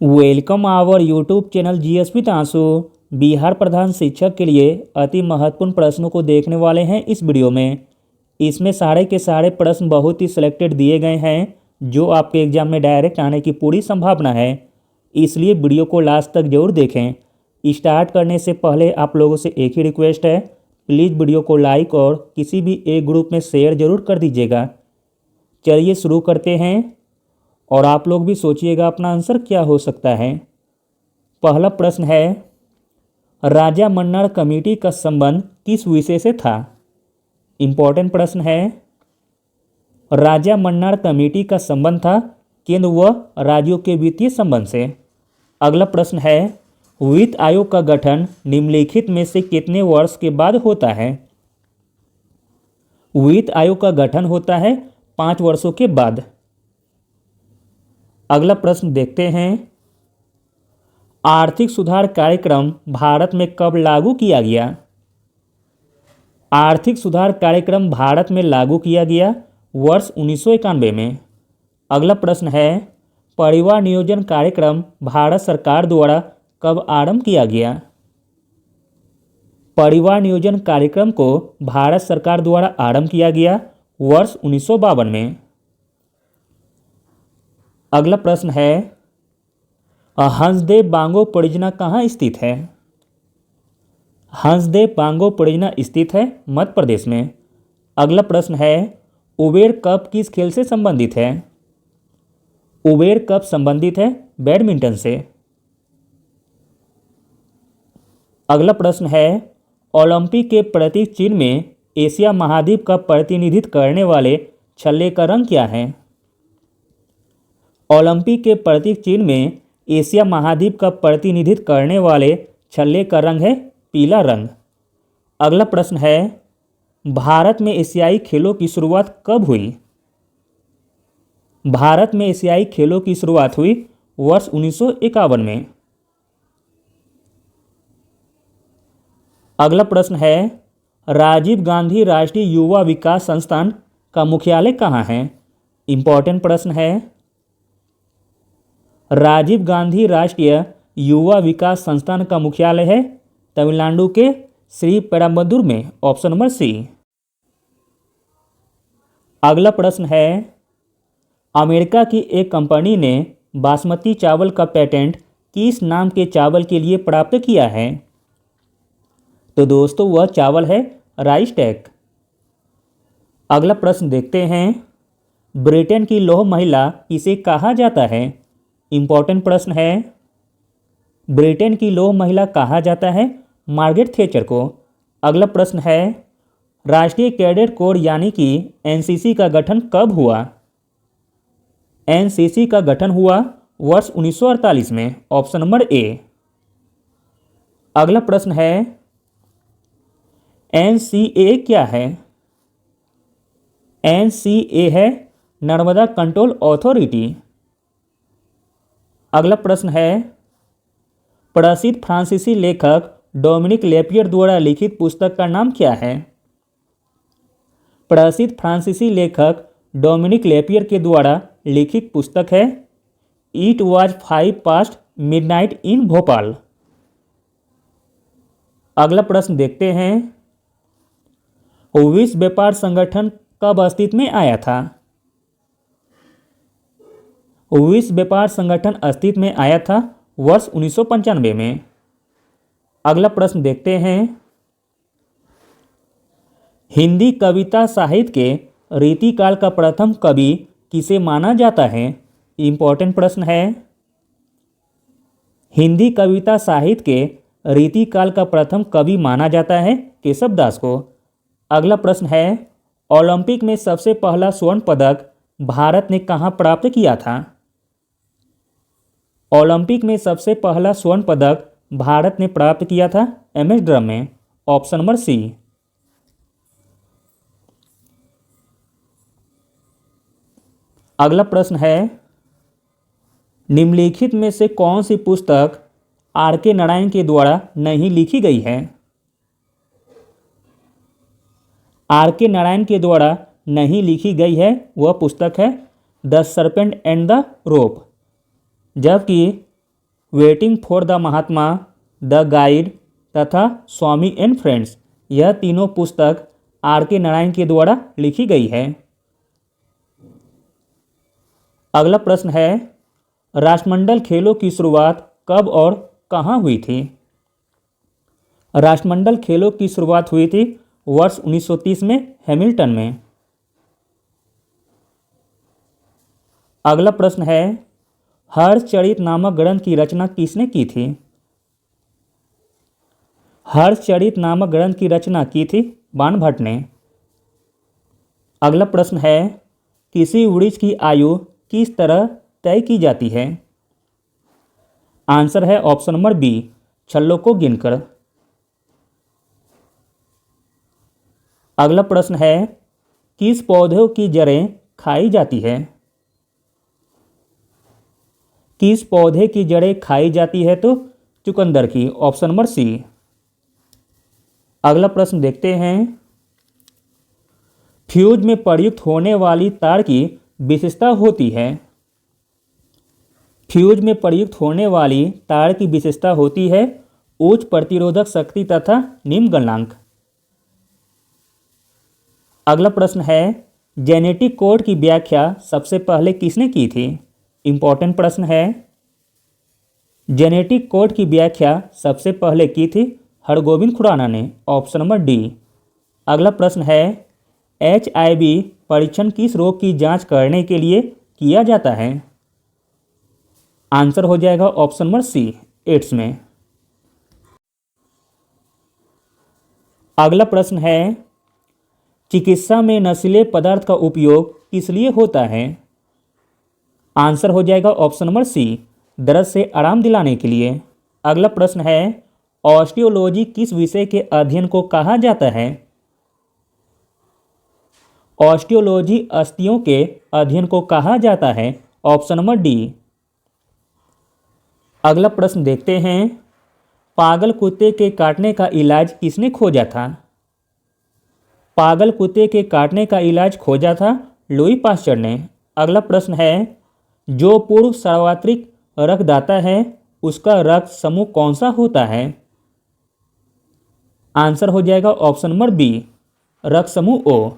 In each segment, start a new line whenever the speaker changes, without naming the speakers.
Welcome our YouTube channel GSP तांसु। बिहार प्रधान शिक्षक के लिए अति महत्वपूर्ण प्रश्नों को देखने वाले हैं इस वीडियो में। इसमें सारे के सारे प्रश्न बहुत ही सिलेक्टेड दिए गए हैं जो आपके एग्जाम में डायरेक्ट आने की पूरी संभावना है, इसलिए वीडियो को लास्ट तक जरूर देखें। स्टार्ट करने से पहले आप लोगों से एक ही रिक्वेस्ट है, प्लीज़ वीडियो को लाइक और किसी भी एक ग्रुप में शेयर जरूर कर दीजिएगा। चलिए शुरू करते हैं और आप लोग भी सोचिएगा अपना आंसर क्या हो सकता है। पहला प्रश्न है, राजा मन्नार कमेटी का संबंध किस विषय से था? इंपॉर्टेंट प्रश्न है। राजा मन्नार कमेटी का संबंध था केंद्र व राज्यों के वित्तीय संबंध से। अगला प्रश्न है, वित्त आयोग का गठन निम्नलिखित में से कितने वर्ष के बाद होता है? वित्त आयोग का गठन होता है 5 वर्षों के बाद। अगला प्रश्न देखते हैं, आर्थिक सुधार कार्यक्रम भारत में कब लागू किया गया? आर्थिक सुधार कार्यक्रम भारत में लागू किया गया वर्ष 1991 में। अगला प्रश्न है, परिवार नियोजन कार्यक्रम भारत सरकार द्वारा कब आरंभ किया गया? परिवार नियोजन कार्यक्रम को भारत सरकार द्वारा आरंभ किया गया वर्ष 1952 में। अगला प्रश्न है, हंसदेव बांगो परियोजना कहाँ स्थित है? हंसदेव बांगो परियोजना स्थित है मध्य प्रदेश में। अगला प्रश्न है, उबेर कप किस खेल से संबंधित है? उबेर कप संबंधित है बैडमिंटन से। अगला प्रश्न है, ओलंपिक के प्रतीक चिन्ह में एशिया महाद्वीप का प्रतिनिधित्व करने वाले छल्ले का रंग क्या है? ओलंपिक के प्रतीक चिन्ह में एशिया महाद्वीप का प्रतिनिधित्व करने वाले छल्ले का रंग है पीला रंग। अगला प्रश्न है, भारत में एशियाई खेलों की शुरुआत कब हुई? भारत में एशियाई खेलों की शुरुआत हुई वर्ष 1951 में। अगला प्रश्न है, राजीव गांधी राष्ट्रीय युवा विकास संस्थान का मुख्यालय कहाँ है? इंपॉर्टेंट प्रश्न है। राजीव गांधी राष्ट्रीय युवा विकास संस्थान का मुख्यालय है तमिलनाडु के श्री पेरम्बदूर में, ऑप्शन नंबर सी। अगला प्रश्न है, अमेरिका की एक कंपनी ने बासमती चावल का पेटेंट किस नाम के चावल के लिए प्राप्त किया है? तो दोस्तों वह चावल है राइस टेक। अगला प्रश्न देखते हैं, ब्रिटेन की लौह महिला किसे कहा जाता है? इंपॉर्टेंट प्रश्न है। ब्रिटेन की लौह महिला कहा जाता है मार्गरेट थैचर को। अगला प्रश्न है, राष्ट्रीय कैडेट कोर यानी कि एनसीसी का गठन कब हुआ? एनसीसी का गठन हुआ वर्ष 1948 में, ऑप्शन नंबर ए। अगला प्रश्न है, एनसीए क्या है? एनसीए है नर्मदा कंट्रोल अथॉरिटी। अगला प्रश्न है, प्रसिद्ध फ्रांसीसी लेखक डोमिनिक लेपियर द्वारा लिखित पुस्तक का नाम क्या है? प्रसिद्ध फ्रांसीसी लेखक डोमिनिक लेपियर के द्वारा लिखित पुस्तक है इट वाज 5 पास्ट मिडनाइट इन भोपाल। अगला प्रश्न देखते हैं, विश्व व्यापार संगठन कब अस्तित्व में आया था? विश्व व्यापार संगठन अस्तित्व में आया था वर्ष 1995 में। अगला प्रश्न देखते हैं, हिंदी कविता साहित्य के रीतिकाल का प्रथम कवि किसे माना जाता है? इंपॉर्टेंट प्रश्न है। हिंदी कविता साहित्य के रीतिकाल का प्रथम कवि माना जाता है केशव दास को। अगला प्रश्न है, ओलंपिक में सबसे पहला स्वर्ण पदक भारत ने कहाँ प्राप्त किया था? ओलंपिक में सबसे पहला स्वर्ण पदक भारत ने प्राप्त किया था एमएस ड्रम में, ऑप्शन नंबर सी। अगला प्रश्न है, निम्नलिखित में से कौन सी पुस्तक आर के नारायण के द्वारा नहीं लिखी गई है? आर के नारायण के द्वारा नहीं लिखी गई है वह पुस्तक है the serpent and the rope, जबकि waiting for the Mahatma, the guide तथा स्वामी एंड फ्रेंड्स, यह तीनों पुस्तक आर के नारायण के द्वारा लिखी गई है। अगला प्रश्न है, राष्ट्रमंडल खेलों की शुरुआत कब और कहाँ हुई थी? राष्ट्रमंडल खेलों की शुरुआत हुई थी वर्ष 1930 में हैमिल्टन में। अगला प्रश्न है, हर्षचरित नामक ग्रंथ की रचना किसने की थी? हर्षचरित नामक ग्रंथ की रचना की थी बाणभट्ट ने। अगला प्रश्न है, किसी वृक्ष की आयु किस तरह तय की जाती है? आंसर है ऑप्शन नंबर बी, छल्लों को गिनकर। अगला प्रश्न है, किस पौधे की जड़ें खाई जाती है? किस पौधे की जड़ें खाई जाती है? तो चुकंदर की, ऑप्शन नंबर सी। अगला प्रश्न देखते हैं, फ्यूज में प्रयुक्त होने वाली तार की विशेषता होती है? फ्यूज में प्रयुक्त होने वाली तार की विशेषता होती है उच्च प्रतिरोधक शक्ति तथा निम्न गलनांक। अगला प्रश्न है, जेनेटिक कोड की व्याख्या सबसे पहले किसने की थी? इंपॉर्टेंट प्रश्न है। जेनेटिक कोड की व्याख्या सबसे पहले की थी हरगोविंद खुराना ने, ऑप्शन नंबर डी। अगला प्रश्न है, HIV परीक्षण किस रोग की जांच करने के लिए किया जाता है? आंसर हो जाएगा ऑप्शन नंबर सी, एड्स में। अगला प्रश्न है, चिकित्सा में नशीले पदार्थ का उपयोग किस लिए होता है? आंसर हो जाएगा ऑप्शन नंबर सी, दर्द से आराम दिलाने के लिए। अगला प्रश्न है, ऑस्टियोलॉजी किस विषय के अध्ययन को कहा जाता है? ऑस्टियोलॉजी अस्थियों के अध्ययन को कहा जाता है, ऑप्शन नंबर डी। अगला प्रश्न देखते हैं, पागल कुत्ते के काटने का इलाज किसने खोजा था? पागल कुत्ते के काटने का इलाज खोजा था लुई पास्चर ने। अगला प्रश्न है, जो पूर्व सार्वत्रिक रक्तदाता है उसका रक्त समूह कौन सा होता है? आंसर हो जाएगा ऑप्शन नंबर बी, रक्त समूह ओ।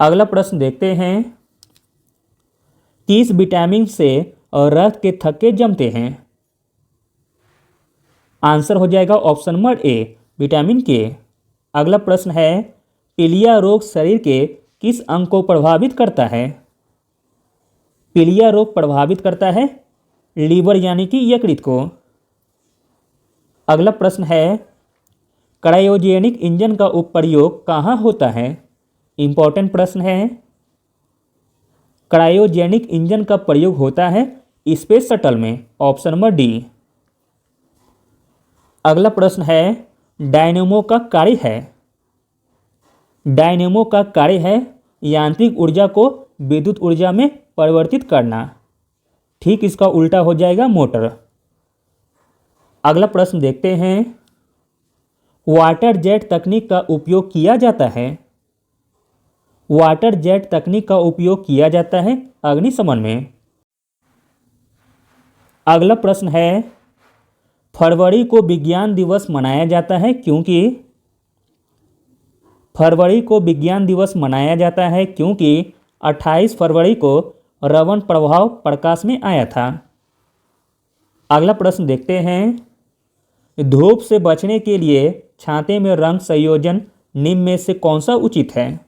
अगला प्रश्न देखते हैं, किस विटामिन से रक्त के थक्के जमते हैं? आंसर हो जाएगा ऑप्शन नंबर ए, विटामिन के। अगला प्रश्न है, पीलिया रोग शरीर के किस अंग को प्रभावित करता है? पीलिया रोग प्रभावित करता है लीवर यानी कि यकृत को। अगला प्रश्न है, क्रायोजेनिक इंजन का प्रयोग कहाँ होता है? इंपॉर्टेंट प्रश्न है। क्रायोजेनिक इंजन का प्रयोग होता है स्पेस शटल में, ऑप्शन नंबर डी। अगला प्रश्न है, डायनेमो का कार्य है? डायनेमो का कार्य है यांत्रिक ऊर्जा को विद्युत ऊर्जा में परिवर्तित करना। ठीक इसका उल्टा हो जाएगा मोटर। अगला प्रश्न देखते हैं, वाटर जेट तकनीक का उपयोग किया जाता है? वाटर जेट तकनीक का उपयोग किया जाता है अग्निशमन में। अगला प्रश्न है, फरवरी को विज्ञान दिवस मनाया जाता है क्योंकि? फरवरी को विज्ञान दिवस मनाया जाता है क्योंकि 28 फरवरी को रवन प्रभाव प्रकाश में आया था। अगला प्रश्न देखते हैं, धूप से बचने के लिए छाते में रंग संयोजन निम्न में से कौन सा उचित है?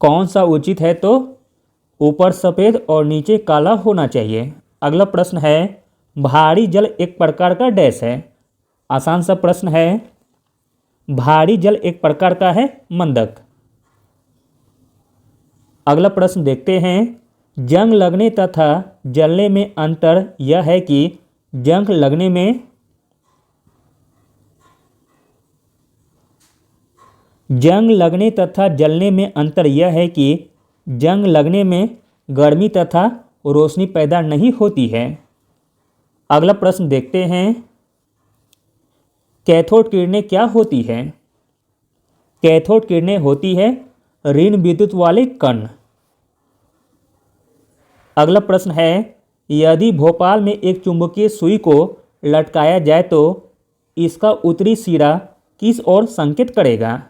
कौन सा उचित है? तो ऊपर सफ़ेद और नीचे काला होना चाहिए। अगला प्रश्न है, भारी जल एक प्रकार का डैश है? आसान सा प्रश्न है। भारी जल एक प्रकार का है मंदक। अगला प्रश्न देखते हैं, जंग लगने तथा जलने में अंतर यह है कि जंग लगने में तथा जलने में अंतर यह है कि जंग लगने में गर्मी तथा रोशनी पैदा नहीं होती है। अगला प्रश्न देखते हैं, कैथोड किरणें क्या होती है? कैथोड किरणें होती है ऋण विद्युत वाले कण। अगला प्रश्न है, यदि भोपाल में एक चुंबकीय सुई को लटकाया जाए तो इसका उत्तरी सिरा किस ओर संकेत करेगा?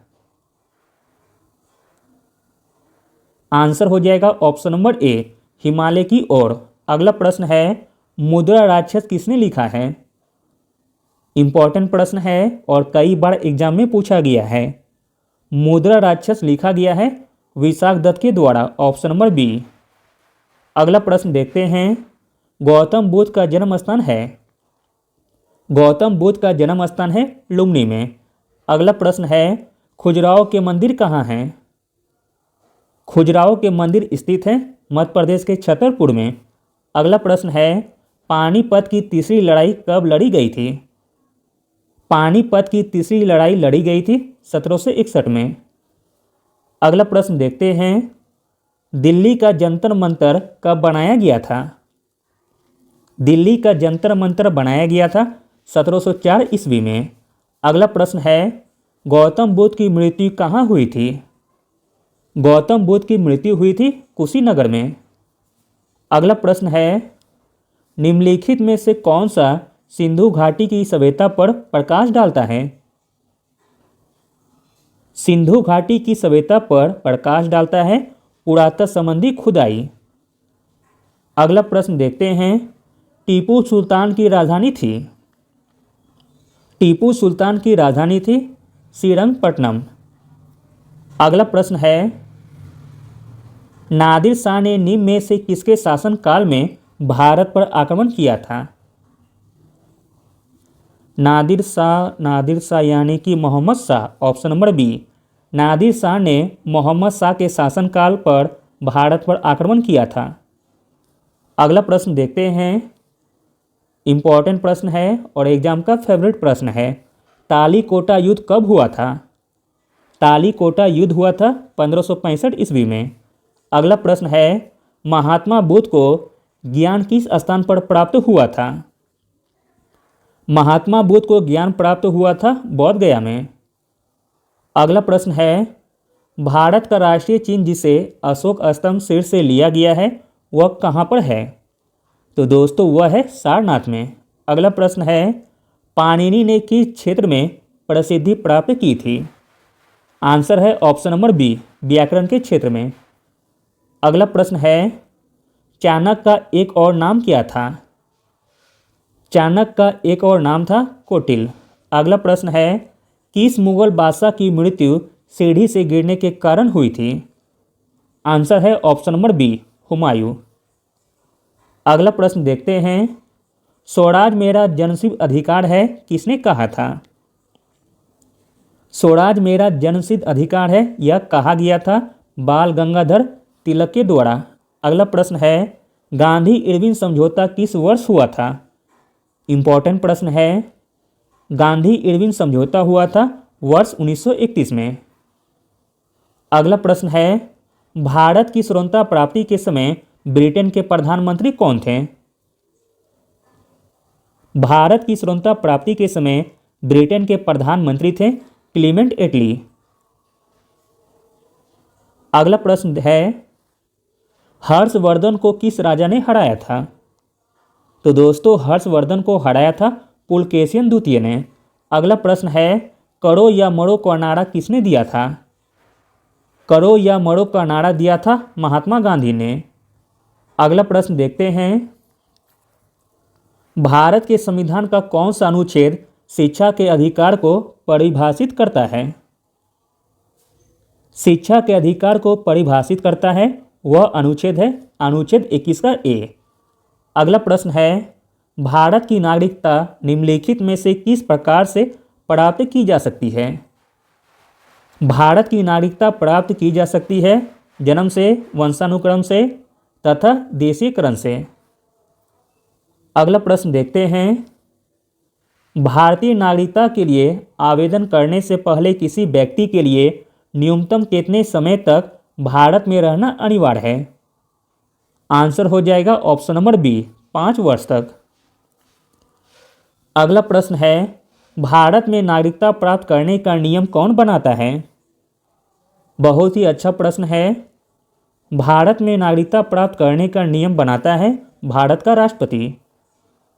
आंसर हो जाएगा ऑप्शन नंबर ए, हिमालय की ओर। अगला प्रश्न है, मुद्रा राक्षस किसने लिखा है? इंपॉर्टेंट प्रश्न है और कई बार एग्जाम में पूछा गया है। मुद्रा राक्षस लिखा गया है विशाख दत्त के द्वारा, ऑप्शन नंबर बी। अगला प्रश्न देखते हैं, गौतम बुद्ध का जन्म स्थान है? गौतम बुद्ध का जन्म स्थान है लुम्बिनी में। अगला प्रश्न है, खजुराहो के मंदिर कहाँ हैं? खजुराहो के मंदिर स्थित है मध्य प्रदेश के छतरपुर में। अगला प्रश्न है, पानीपत की तीसरी लड़ाई कब लड़ी गई थी? पानीपत की तीसरी लड़ाई लड़ी गई थी 1761 में। अगला प्रश्न देखते हैं, दिल्ली का जंतर मंतर कब बनाया गया था? दिल्ली का जंतर मंतर बनाया गया था 1704 ईस्वी में। अगला प्रश्न है, गौतम बुद्ध की मृत्यु कहाँ हुई थी? गौतम बुद्ध की मृत्यु हुई थी कुशीनगर में। अगला प्रश्न है, निम्नलिखित में से कौन सा सिंधु घाटी की सभ्यता पर प्रकाश डालता है? सिंधु घाटी की सभ्यता पर प्रकाश डालता है पुरातत्व संबंधी खुदाई। अगला प्रश्न देखते हैं, टीपू सुल्तान की राजधानी थी? टीपू सुल्तान की राजधानी थी श्रीरंगपट्टनम। अगला प्रश्न है, नादिर शाह ने निम्न में से किसके शासनकाल में भारत पर आक्रमण किया था? नादिर शाह यानी कि Mohammad Shah, option number B. Nadir Shah ने मोहम्मद शाह के शासनकाल पर भारत पर आक्रमण किया था। अगला प्रश्न देखते हैं, इम्पॉर्टेंट प्रश्न है और एग्जाम का फेवरेट प्रश्न है, तालीकोटा युद्ध कब हुआ था? तालीकोटा युद्ध हुआ था 1565 ईस्वी में। अगला प्रश्न है, महात्मा बुद्ध को ज्ञान किस स्थान पर प्राप्त हुआ था? महात्मा बुद्ध को ज्ञान प्राप्त हुआ था बोध गया में। अगला प्रश्न है, भारत का राष्ट्रीय चिन्ह जिसे अशोक स्तंभ शीर्ष से लिया गया है वह कहाँ पर है? तो दोस्तों वह है सारनाथ में। अगला प्रश्न है, पाणिनि ने किस क्षेत्र में प्रसिद्धि प्राप्त की थी? आंसर है ऑप्शन नंबर बी, व्याकरण के क्षेत्र में। अगला प्रश्न है, चाणक्य का एक और नाम क्या था? चाणक्य का एक और नाम था कौटिल्य। अगला प्रश्न है, किस मुगल बादशाह की मृत्यु सीढ़ी से गिरने के कारण हुई थी? आंसर है ऑप्शन नंबर बी, हुमायूं। अगला प्रश्न देखते हैं, स्वराज मेरा जन्मसिद्ध अधिकार है किसने कहा था? स्वराज मेरा जन्मसिद्ध अधिकार है यह कहा गया था बाल गंगाधर तिलक के द्वारा। अगला प्रश्न है, गांधी इरविन समझौता किस वर्ष हुआ था? इंपॉर्टेंट प्रश्न है, गांधी इरविन समझौता हुआ था वर्ष 1931 में। अगला प्रश्न है, भारत की स्वतंत्रता प्राप्ति के समय ब्रिटेन के प्रधानमंत्री कौन थे? भारत की स्वतंत्रता प्राप्ति के समय ब्रिटेन के प्रधानमंत्री थे क्लीमेंट एटली। अगला प्रश्न है, हर्षवर्धन को किस राजा ने हराया था? तो दोस्तों हर्षवर्धन को हराया था पुलकेशिन द्वितीय ने। अगला प्रश्न है, करो या मरो का नारा किसने दिया था? करो या मरो का नारा दिया था महात्मा गांधी ने। अगला प्रश्न देखते हैं, भारत के संविधान का कौन सा अनुच्छेद शिक्षा के अधिकार को परिभाषित करता है? शिक्षा के अधिकार को परिभाषित करता है वह अनुच्छेद है अनुच्छेद 21 का ए। अगला प्रश्न है, भारत की नागरिकता निम्नलिखित में से किस प्रकार से प्राप्त की जा सकती है? भारत की नागरिकता प्राप्त की जा सकती है जन्म से, वंशानुक्रम से तथा देशीकरण से। अगला प्रश्न देखते हैं, भारतीय नागरिकता के लिए आवेदन करने से पहले किसी व्यक्ति के लिए न्यूनतम कितने समय तक भारत में रहना अनिवार्य है? आंसर हो जाएगा ऑप्शन नंबर बी, 5 वर्ष तक। अगला प्रश्न है, भारत में नागरिकता प्राप्त करने का नियम कौन बनाता है? बहुत ही अच्छा प्रश्न है। भारत में नागरिकता प्राप्त करने का नियम बनाता है भारत का राष्ट्रपति।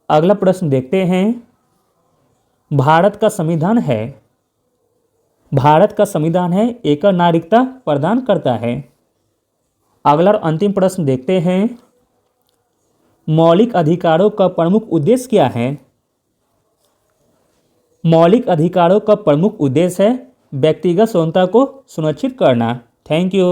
अगला प्रश्न देखते हैं, भारत का संविधान है, भारत का संविधान है एकल नागरिकता प्रदान करता है। अगला और अंतिम प्रश्न देखते हैं, मौलिक अधिकारों का प्रमुख उद्देश्य क्या है। मौलिक अधिकारों का प्रमुख उद्देश्य है व्यक्तिगत स्वतंत्रता को सुनिश्चित करना। Thank you.